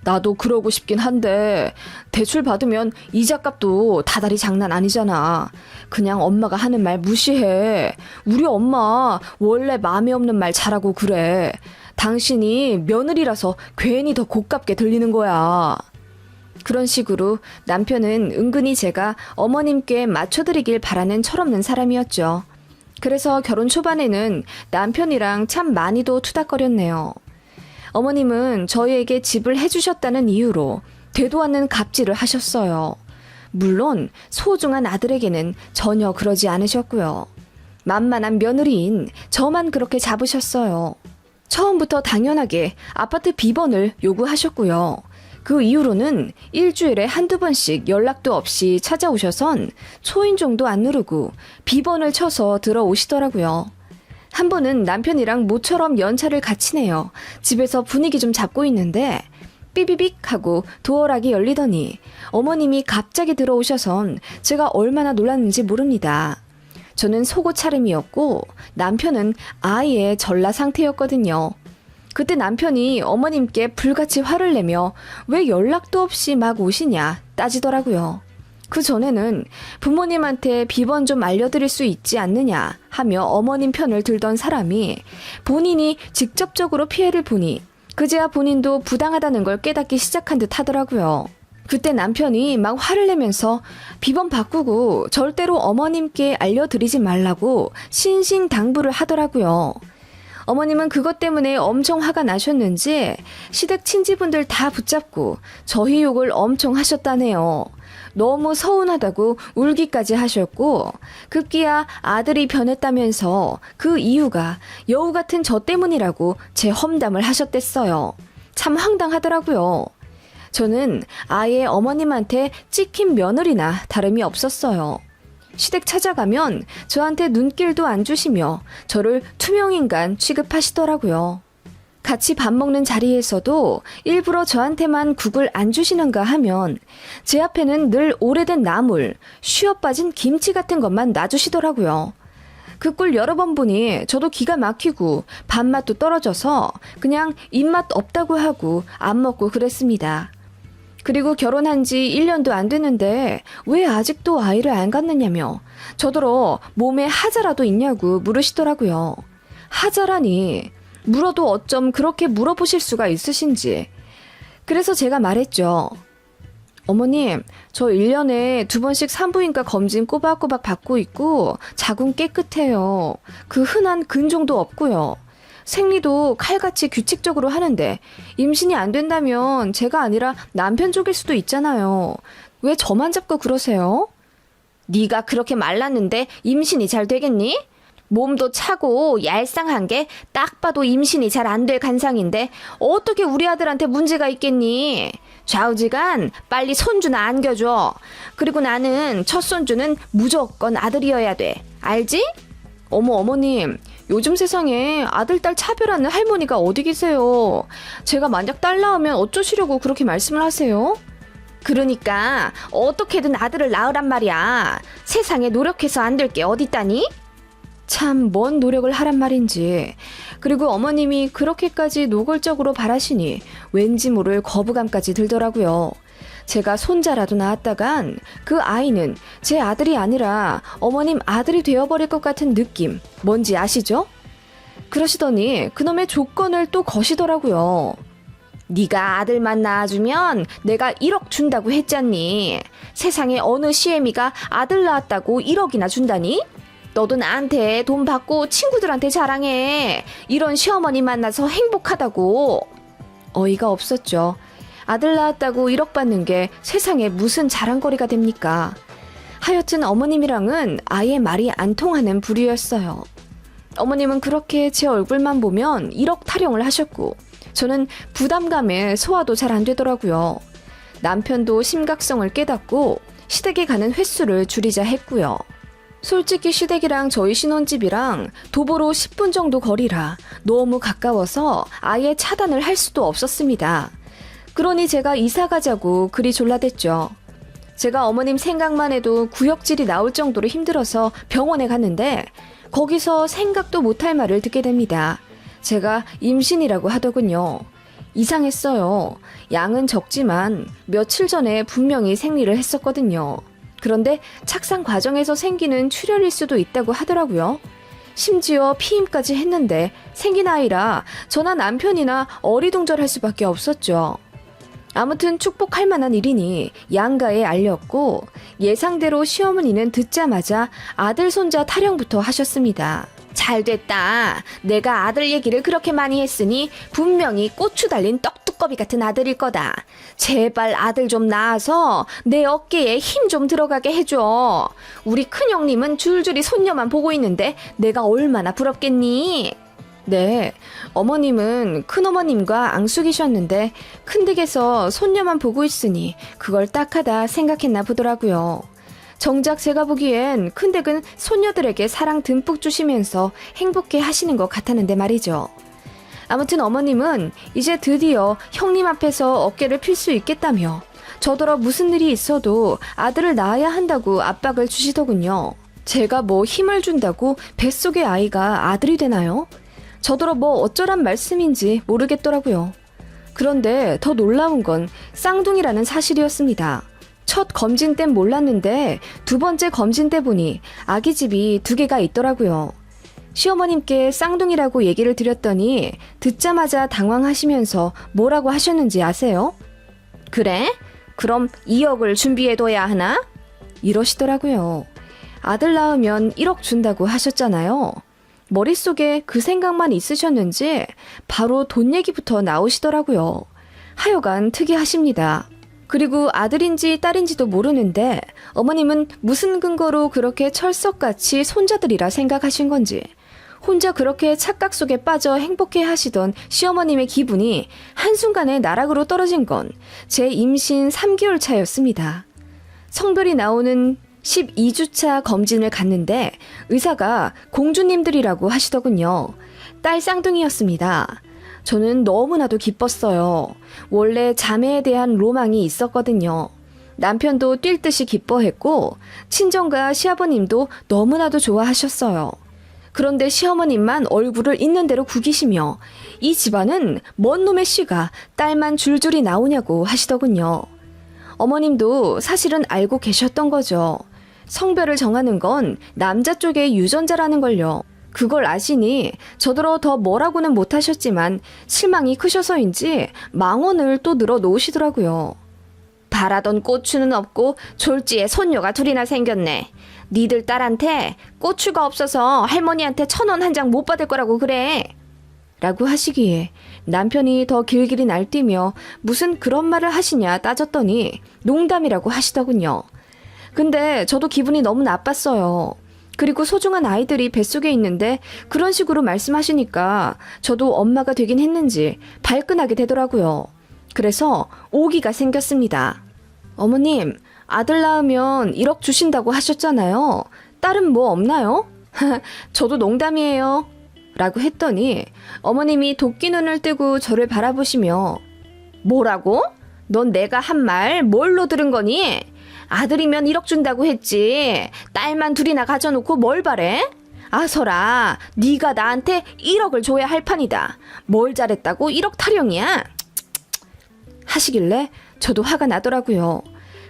나도 그러고 싶긴 한데 대출 받으면 이자값도 다달이 장난 아니잖아. 그냥 엄마가 하는 말 무시해. 우리 엄마 원래 마음에 없는 말 잘하고 그래. 당신이 며느리라서 괜히 더 고깝게 들리는 거야. 그런 식으로 남편은 은근히 제가 어머님께 맞춰드리길 바라는 철없는 사람이었죠. 그래서 결혼 초반에는 남편이랑 참 많이도 투닥거렸네요. 어머님은 저희에게 집을 해주셨다는 이유로 되도 않는 갑질을 하셨어요. 물론 소중한 아들에게는 전혀 그러지 않으셨고요. 만만한 며느리인 저만 그렇게 잡으셨어요. 처음부터 당연하게 아파트 비번을 요구하셨고요. 그 이후로는 일주일에 한두 번씩 연락도 없이 찾아오셔선 초인종도 안 누르고 비번을 쳐서 들어오시더라고요. 한 번은 남편이랑 모처럼 연차를 같이 내요. 집에서 분위기 좀 잡고 있는데 삐비빅 하고 도어락이 열리더니 어머님이 갑자기 들어오셔선 제가 얼마나 놀랐는지 모릅니다. 저는 속옷 차림이었고 남편은 아예 전라 상태였거든요. 그때 남편이 어머님께 불같이 화를 내며 왜 연락도 없이 막 오시냐 따지더라고요. 그 전에는 부모님한테 비번 좀 알려드릴 수 있지 않느냐 하며 어머님 편을 들던 사람이 본인이 직접적으로 피해를 보니 그제야 본인도 부당하다는 걸 깨닫기 시작한 듯 하더라고요. 그때 남편이 막 화를 내면서 비번 바꾸고 절대로 어머님께 알려드리지 말라고 신신당부를 하더라고요. 어머님은 그것 때문에 엄청 화가 나셨는지 시댁 친지분들 다 붙잡고 저희 욕을 엄청 하셨다네요. 너무 서운하다고 울기까지 하셨고 급기야 아들이 변했다면서 그 이유가 여우 같은 저 때문이라고 제 험담을 하셨댔어요. 참 황당하더라고요. 저는 아예 어머님한테 찍힌 며느리나 다름이 없었어요. 시댁 찾아가면 저한테 눈길도 안 주시며 저를 투명인간 취급하시더라고요. 같이 밥 먹는 자리에서도 일부러 저한테만 국을 안 주시는가 하면 제 앞에는 늘 오래된 나물, 쉬어 빠진 김치 같은 것만 놔주시더라고요. 그 꼴 여러 번 보니 저도 기가 막히고 밥맛도 떨어져서 그냥 입맛 없다고 하고 안 먹고 그랬습니다. 그리고 결혼한 지 1년도 안 됐는데 왜 아직도 아이를 안 갖느냐며 저더러 몸에 하자라도 있냐고 물으시더라고요. 하자라니 물어도 어쩜 그렇게 물어보실 수가 있으신지. 그래서 제가 말했죠. 어머님, 저 1년에 2번씩 산부인과 검진 꼬박꼬박 받고 있고 자궁 깨끗해요. 그 흔한 근종도 없고요. 생리도 칼같이 규칙적으로 하는데 임신이 안 된다면 제가 아니라 남편 쪽일 수도 있잖아요. 왜 저만 잡고 그러세요? 네가 그렇게 말랐는데 임신이 잘 되겠니? 몸도 차고 얄쌍한 게 딱 봐도 임신이 잘 안 될 간상인데 어떻게 우리 아들한테 문제가 있겠니? 좌우지간 빨리 손주나 안겨줘. 그리고 나는 첫 손주는 무조건 아들이어야 돼. 알지? 어머님, 요즘 세상에 아들, 딸 차별하는 할머니가 어디 계세요? 제가 만약 딸 낳으면 어쩌시려고 그렇게 말씀을 하세요? 그러니까 어떻게든 아들을 낳으란 말이야. 세상에 노력해서 안 될 게 어딨다니? 참 뭔 노력을 하란 말인지. 그리고 어머님이 그렇게까지 노골적으로 바라시니 왠지 모를 거부감까지 들더라고요. 제가 손자라도 낳았다간 그 아이는 제 아들이 아니라 어머님 아들이 되어버릴 것 같은 느낌 뭔지 아시죠? 그러시더니 그놈의 조건을 또 거시더라고요. 네가 아들만 낳아주면 내가 1억 준다고 했잖니. 세상에 어느 시애미가 아들 낳았다고 1억이나 준다니? 너도 나한테 돈 받고 친구들한테 자랑해. 이런 시어머니 만나서 행복하다고. 어이가 없었죠. 아들 낳았다고 1억 받는 게 세상에 무슨 자랑거리가 됩니까? 하여튼 어머님이랑은 아예 말이 안 통하는 부류였어요. 어머님은 그렇게 제 얼굴만 보면 1억 타령을 하셨고 저는 부담감에 소화도 잘 안 되더라고요. 남편도 심각성을 깨닫고 시댁에 가는 횟수를 줄이자 했고요. 솔직히 시댁이랑 저희 신혼집이랑 도보로 10분 정도 거리라 너무 가까워서 아예 차단을 할 수도 없었습니다. 그러니 제가 이사 가자고 그리 졸라댔죠. 제가 어머님 생각만 해도 구역질이 나올 정도로 힘들어서 병원에 갔는데 거기서 생각도 못할 말을 듣게 됩니다. 제가 임신이라고 하더군요. 이상했어요. 양은 적지만 며칠 전에 분명히 생리를 했었거든요. 그런데 착상 과정에서 생기는 출혈일 수도 있다고 하더라고요. 심지어 피임까지 했는데 생긴 아이라 저나 남편이나 어리둥절할 수밖에 없었죠. 아무튼 축복할 만한 일이니 양가에 알렸고 예상대로 시어머니는 듣자마자 아들 손자 타령부터 하셨습니다. 잘됐다. 내가 아들 얘기를 그렇게 많이 했으니 분명히 고추 달린 떡두꺼비 같은 아들일 거다. 제발 아들 좀 낳아서 내 어깨에 힘 좀 들어가게 해줘. 우리 큰형님은 줄줄이 손녀만 보고 있는데 내가 얼마나 부럽겠니? 네, 어머님은 큰어머님과 앙숙이셨는데 큰댁에서 손녀만 보고 있으니 그걸 딱하다 생각했나 보더라고요. 정작 제가 보기엔 큰댁은 손녀들에게 사랑 듬뿍 주시면서 행복해 하시는 것 같았는데 말이죠. 아무튼 어머님은 이제 드디어 형님 앞에서 어깨를 필 수 있겠다며 저더러 무슨 일이 있어도 아들을 낳아야 한다고 압박을 주시더군요. 제가 뭐 힘을 준다고 뱃속의 아이가 아들이 되나요? 저더러 뭐 어쩌란 말씀인지 모르겠더라고요. 그런데 더 놀라운 건 쌍둥이라는 사실이었습니다. 첫 검진 땐 몰랐는데 두 번째 검진 때 보니 아기집이 2개가 있더라고요. 시어머님께 쌍둥이라고 얘기를 드렸더니 듣자마자 당황하시면서 뭐라고 하셨는지 아세요? 그래? 그럼 2억을 준비해둬야 하나? 이러시더라고요. 아들 낳으면 1억 준다고 하셨잖아요. 머릿속에 그 생각만 있으셨는지 바로 돈 얘기부터 나오시더라고요. 하여간 특이하십니다. 그리고 아들인지 딸인지도 모르는데 어머님은 무슨 근거로 그렇게 철석같이 손자들이라 생각하신 건지 혼자 그렇게 착각 속에 빠져 행복해 하시던 시어머님의 기분이 한순간에 나락으로 떨어진 건 제 임신 3개월 차였습니다. 성별이 나오는 12주차 검진을 갔는데 의사가 공주님들이라고 하시더군요. 딸 쌍둥이였습니다. 저는 너무나도 기뻤어요. 원래 자매에 대한 로망이 있었거든요. 남편도 뛸 듯이 기뻐했고 친정과 시아버님도 너무나도 좋아하셨어요. 그런데 시어머님만 얼굴을 있는 대로 구기시며 이 집안은 뭔 놈의 씨가 딸만 줄줄이 나오냐고 하시더군요. 어머님도 사실은 알고 계셨던 거죠. 성별을 정하는 건 남자 쪽의 유전자라는 걸요. 그걸 아시니 저더러 더 뭐라고는 못하셨지만 실망이 크셔서인지 망언을 또 늘어 놓으시더라고요. 바라던 고추는 없고 졸지에 손녀가 2이나 생겼네. 니들 딸한테 고추가 없어서 할머니한테 1,000원 한 장 못 받을 거라고 그래. 라고 하시기에 남편이 더 길길이 날뛰며 무슨 그런 말을 하시냐 따졌더니 농담이라고 하시더군요. 근데 저도 기분이 너무 나빴어요. 그리고 소중한 아이들이 뱃속에 있는데 그런 식으로 말씀하시니까 저도 엄마가 되긴 했는지 발끈하게 되더라고요. 그래서 오기가 생겼습니다. 어머님, 아들 낳으면 1억 주신다고 하셨잖아요. 딸은 뭐 없나요? 저도 농담이에요. 라고 했더니 어머님이 도끼 눈을 뜨고 저를 바라보시며 뭐라고? 넌 내가 한 말 뭘로 들은 거니? 아들이면 1억 준다고 했지. 딸만 둘이나 가져놓고 뭘 바래? 아서라, 네가 나한테 1억을 줘야 할 판이다. 뭘 잘했다고 1억 타령이야? 하시길래 저도 화가 나더라고요.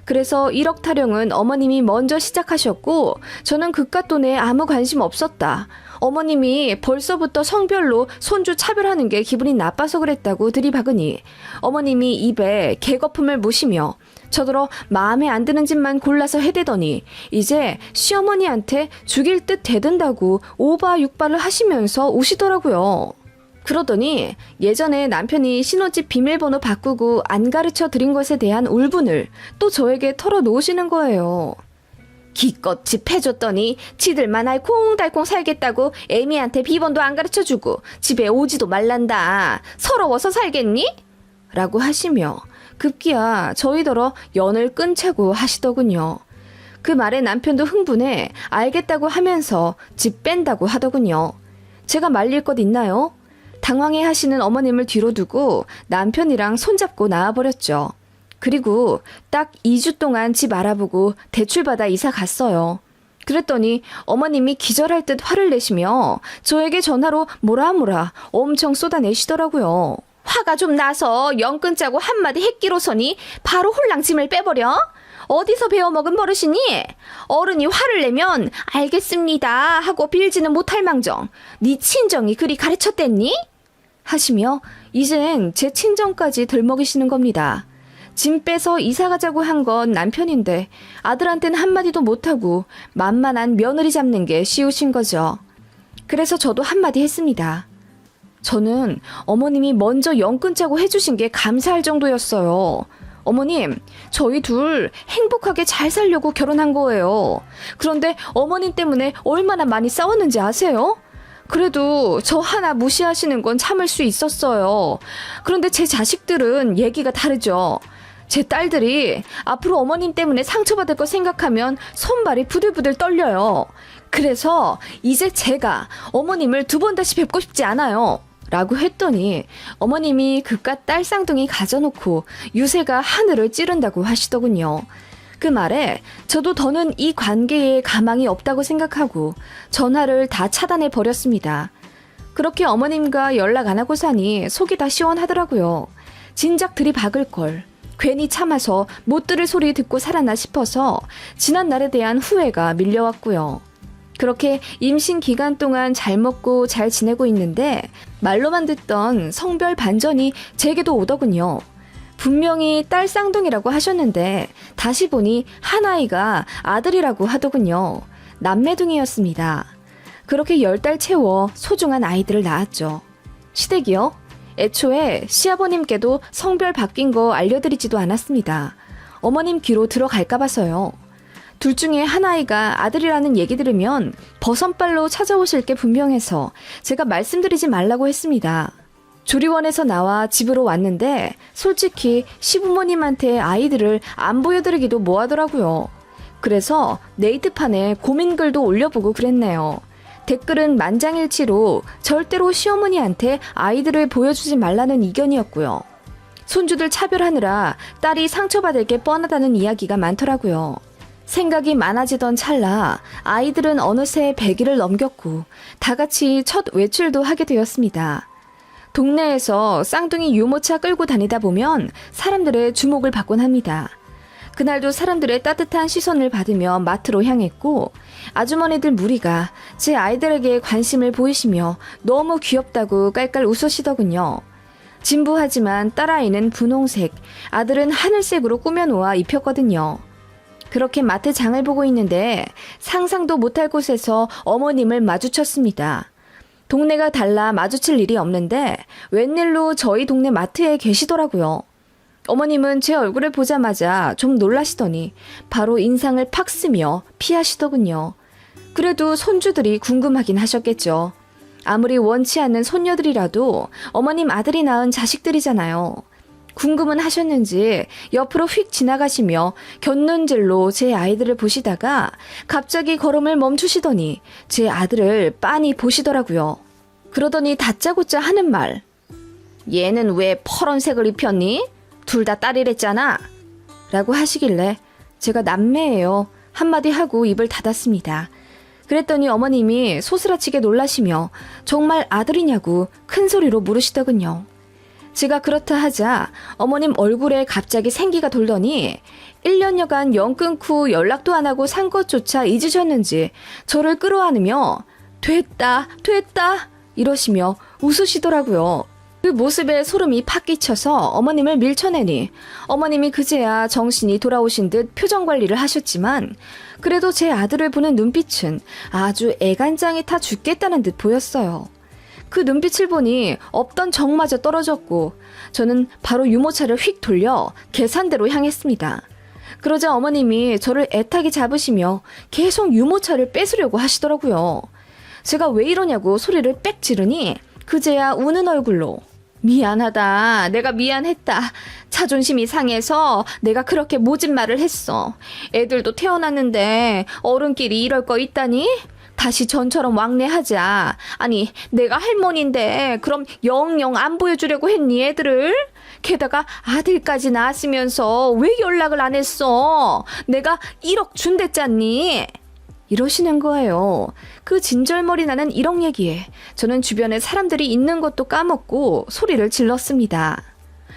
그래서 1억 타령은 어머님이 먼저 시작하셨고 저는 그깟 돈에 아무 관심 없었다. 어머님이 벌써부터 성별로 손주 차별하는 게 기분이 나빠서 그랬다고 들이박으니 어머님이 입에 개거품을 무시며 저더러 마음에 안 드는 짓만 골라서 해대더니 이제 시어머니한테 죽일 듯 대든다고 오바육바를 하시면서 우시더라고요. 그러더니 예전에 남편이 신혼집 비밀번호 바꾸고 안 가르쳐 드린 것에 대한 울분을 또 저에게 털어놓으시는 거예요. 기껏 집 해줬더니 지들만 알콩달콩 살겠다고 애미한테 비번도 안 가르쳐주고 집에 오지도 말란다. 서러워서 살겠니? 라고 하시며 급기야 저희더러 연을 끊자고 하시더군요. 그 말에 남편도 흥분해 알겠다고 하면서 집 뺀다고 하더군요. 제가 말릴 것 있나요? 당황해 하시는 어머님을 뒤로 두고 남편이랑 손잡고 나와버렸죠. 그리고 딱 2주 동안 집 알아보고 대출받아 이사 갔어요. 그랬더니 어머님이 기절할 듯 화를 내시며 저에게 전화로 뭐라 엄청 쏟아내시더라고요. 화가 좀 나서 연 끊자고 한마디 했기로서니 바로 홀랑 짐을 빼버려? 어디서 배워먹은 버릇이니? 어른이 화를 내면 알겠습니다 하고 빌지는 못할 망정 네 친정이 그리 가르쳤댔니? 하시며 이젠 제 친정까지 들먹이시는 겁니다. 짐 빼서 이사 가자고 한 건 남편인데 아들한테는 한마디도 못하고 만만한 며느리 잡는 게 쉬우신 거죠. 그래서 저도 한마디 했습니다. 저는 어머님이 먼저 연 끊자고 해주신 게 감사할 정도였어요. 어머님, 저희 둘 행복하게 잘 살려고 결혼한 거예요. 그런데 어머님 때문에 얼마나 많이 싸웠는지 아세요? 그래도 저 하나 무시하시는 건 참을 수 있었어요. 그런데 제 자식들은 얘기가 다르죠. 제 딸들이 앞으로 어머님 때문에 상처받을 거 생각하면 손발이 부들부들 떨려요. 그래서 이제 제가 어머님을 2번 다시 뵙고 싶지 않아요. 라고 했더니 어머님이 그깟 딸 쌍둥이 가져놓고 유세가 하늘을 찌른다고 하시더군요. 그 말에 저도 더는 이 관계에 가망이 없다고 생각하고 전화를 다 차단해 버렸습니다. 그렇게 어머님과 연락 안 하고 사니 속이 다 시원하더라고요. 진작 들이박을 걸. 괜히 참아서 못 들을 소리 듣고 살았나 싶어서 지난 날에 대한 후회가 밀려왔고요. 그렇게 임신 기간 동안 잘 먹고 잘 지내고 있는데 말로만 듣던 성별 반전이 제게도 오더군요. 분명히 딸 쌍둥이라고 하셨는데 다시 보니 한 아이가 아들이라고 하더군요. 남매둥이였습니다. 그렇게 10달 채워 소중한 아이들을 낳았죠. 시댁이요? 애초에 시아버님께도 성별 바뀐 거 알려드리지도 않았습니다. 어머님 귀로 들어갈까 봐서요. 둘 중에 한 아이가 아들이라는 얘기 들으면 버선발로 찾아오실 게 분명해서 제가 말씀드리지 말라고 했습니다. 조리원에서 나와 집으로 왔는데 솔직히 시부모님한테 아이들을 안 보여드리기도 뭐하더라고요. 그래서 네이트판에 고민글도 올려보고 그랬네요. 댓글은 만장일치로 절대로 시어머니한테 아이들을 보여주지 말라는 의견이었고요. 손주들 차별하느라 딸이 상처받을 게 뻔하다는 이야기가 많더라고요. 생각이 많아지던 찰나 아이들은 어느새 100일을 넘겼고 다 같이 첫 외출도 하게 되었습니다. 동네에서 쌍둥이 유모차 끌고 다니다 보면 사람들의 주목을 받곤 합니다. 그날도 사람들의 따뜻한 시선을 받으며 마트로 향했고 아주머니들 무리가 제 아이들에게 관심을 보이시며 너무 귀엽다고 깔깔 웃으시더군요. 진부하지만 딸아이는 분홍색, 아들은 하늘색으로 꾸며놓아 입혔거든요. 그렇게 마트 장을 보고 있는데 상상도 못할 곳에서 어머님을 마주쳤습니다. 동네가 달라 마주칠 일이 없는데 웬일로 저희 동네 마트에 계시더라고요. 어머님은 제 얼굴을 보자마자 좀 놀라시더니 바로 인상을 팍 쓰며 피하시더군요. 그래도 손주들이 궁금하긴 하셨겠죠. 아무리 원치 않는 손녀들이라도 어머님 아들이 낳은 자식들이잖아요. 궁금은 하셨는지 옆으로 휙 지나가시며 곁눈질로 제 아이들을 보시다가 갑자기 걸음을 멈추시더니 제 아들을 빤히 보시더라고요. 그러더니 다짜고짜 하는 말. 얘는 왜 퍼런색을 입혔니? 둘 다 딸이랬잖아. 라고 하시길래 제가 남매예요. 한마디 하고 입을 닫았습니다. 그랬더니 어머님이 소스라치게 놀라시며 정말 아들이냐고 큰 소리로 물으시더군요. 제가 그렇다 하자 어머님 얼굴에 갑자기 생기가 돌더니 1년여간 연 끊고 연락도 안 하고 산 것조차 잊으셨는지 저를 끌어안으며 됐다 이러시며 웃으시더라고요. 그 모습에 소름이 팍 끼쳐서 어머님을 밀쳐내니 어머님이 그제야 정신이 돌아오신 듯 표정 관리를 하셨지만 그래도 제 아들을 보는 눈빛은 아주 애간장이 타 죽겠다는 듯 보였어요. 그 눈빛을 보니 없던 정마저 떨어졌고 저는 바로 유모차를 휙 돌려 계산대로 향했습니다. 그러자 어머님이 저를 애타게 잡으시며 계속 유모차를 뺏으려고 하시더라고요. 제가 왜 이러냐고 소리를 빽 지르니 그제야 우는 얼굴로 미안하다. 내가 미안했다. 자존심이 상해서 내가 그렇게 모진 말을 했어. 애들도 태어났는데 어른끼리 이럴 거 있다니? 다시 전처럼 왕래하자. 아니, 내가 할머니인데 그럼 영영 안 보여주려고 했니 애들을? 게다가 아들까지 낳았으면서 왜 연락을 안 했어? 내가 1억 준댔잖니? 이러시는 거예요. 그 진절머리 나는 1억 얘기에 저는 주변에 사람들이 있는 것도 까먹고 소리를 질렀습니다.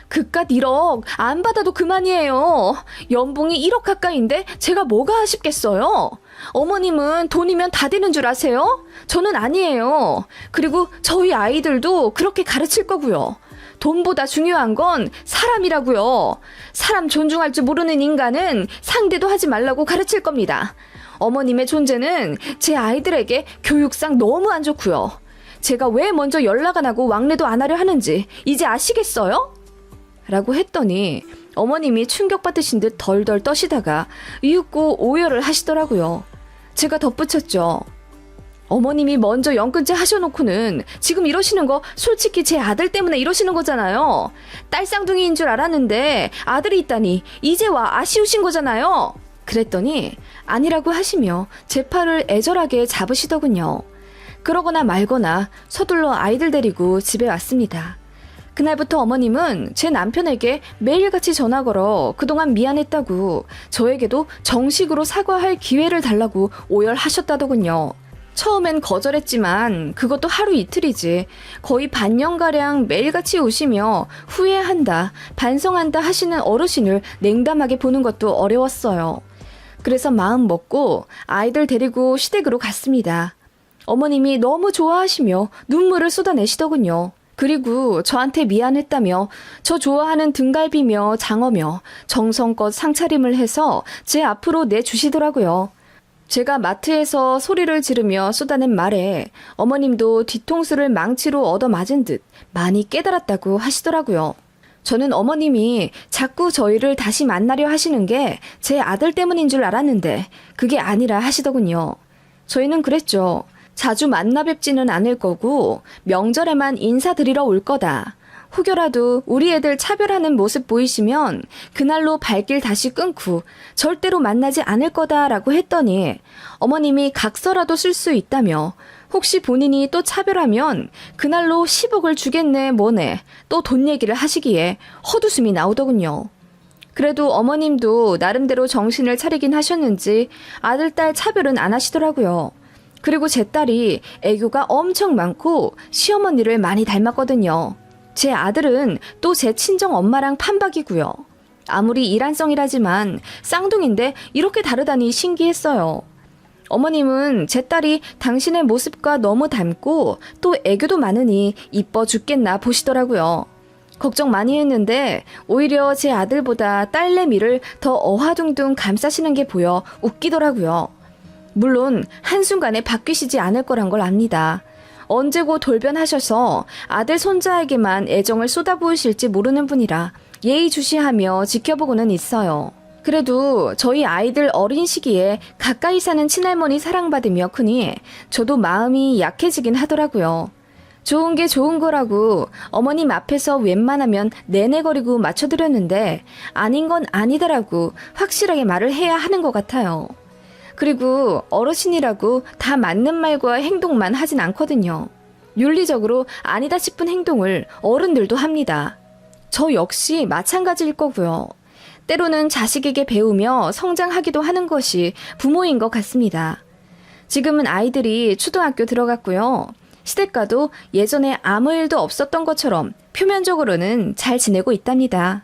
그깟 1억 안 받아도 그만이에요. 연봉이 1억 가까이인데 제가 뭐가 아쉽겠어요? 어머님은 돈이면 다 되는 줄 아세요? 저는 아니에요. 그리고 저희 아이들도 그렇게 가르칠 거고요. 돈보다 중요한 건 사람이라고요. 사람 존중할 줄 모르는 인간은 상대도 하지 말라고 가르칠 겁니다. 어머님의 존재는 제 아이들에게 교육상 너무 안 좋고요. 제가 왜 먼저 연락 안 하고 왕래도 안 하려 하는지 이제 아시겠어요? 라고 했더니 어머님이 충격받으신 듯 덜덜 떠시다가 이윽고 오열을 하시더라고요. 제가 덧붙였죠. 어머님이 먼저 연근제 하셔놓고는 지금 이러시는 거 솔직히 제 아들 때문에 이러시는 거잖아요. 딸 쌍둥이인 줄 알았는데 아들이 있다니 이제 와 아쉬우신 거잖아요. 그랬더니 아니라고 하시며 제 팔을 애절하게 잡으시더군요. 그러거나 말거나 서둘러 아이들 데리고 집에 왔습니다. 그날부터 어머님은 제 남편에게 매일같이 전화 걸어 그동안 미안했다고 저에게도 정식으로 사과할 기회를 달라고 오열하셨다더군요. 처음엔 거절했지만 그것도 하루 이틀이지 거의 반년가량 매일같이 오시며 후회한다, 반성한다 하시는 어르신을 냉담하게 보는 것도 어려웠어요. 그래서 마음 먹고 아이들 데리고 시댁으로 갔습니다. 어머님이 너무 좋아하시며 눈물을 쏟아내시더군요. 그리고 저한테 미안했다며 저 좋아하는 등갈비며 장어며 정성껏 상차림을 해서 제 앞으로 내주시더라고요. 제가 마트에서 소리를 지르며 쏟아낸 말에 어머님도 뒤통수를 망치로 얻어맞은 듯 많이 깨달았다고 하시더라고요. 저는 어머님이 자꾸 저희를 다시 만나려 하시는 게 제 아들 때문인 줄 알았는데 그게 아니라 하시더군요. 저희는 그랬죠. 자주 만나 뵙지는 않을 거고 명절에만 인사드리러 올 거다. 혹여라도 우리 애들 차별하는 모습 보이시면 그날로 발길 다시 끊고 절대로 만나지 않을 거다라고 했더니 어머님이 각서라도 쓸 수 있다며 혹시 본인이 또 차별하면 그날로 10억을 주겠네 뭐네 또 돈 얘기를 하시기에 헛웃음이 나오더군요. 그래도 어머님도 나름대로 정신을 차리긴 하셨는지 아들, 딸 차별은 안 하시더라고요. 그리고 제 딸이 애교가 엄청 많고 시어머니를 많이 닮았거든요. 제 아들은 또 제 친정 엄마랑 판박이고요. 아무리 이란성이라지만 쌍둥이인데 이렇게 다르다니 신기했어요. 어머님은 제 딸이 당신의 모습과 너무 닮고 또 애교도 많으니 이뻐 죽겠나 보시더라고요. 걱정 많이 했는데 오히려 제 아들보다 딸내미를 더 어화둥둥 감싸시는 게 보여 웃기더라고요. 물론 한순간에 바뀌시지 않을 거란 걸 압니다. 언제고 돌변하셔서 아들 손자에게만 애정을 쏟아부으실지 모르는 분이라 예의주시하며 지켜보고는 있어요. 그래도 저희 아이들 어린 시기에 가까이 사는 친할머니 사랑받으며 크니 저도 마음이 약해지긴 하더라고요. 좋은 게 좋은 거라고 어머님 앞에서 웬만하면 내내거리고 맞춰드렸는데 아닌 건 아니다라고 확실하게 말을 해야 하는 것 같아요. 그리고 어르신이라고 다 맞는 말과 행동만 하진 않거든요. 윤리적으로 아니다 싶은 행동을 어른들도 합니다. 저 역시 마찬가지일 거고요. 때로는 자식에게 배우며 성장하기도 하는 것이 부모인 것 같습니다. 지금은 아이들이 초등학교 들어갔고요. 시댁과도 예전에 아무 일도 없었던 것처럼 표면적으로는 잘 지내고 있답니다.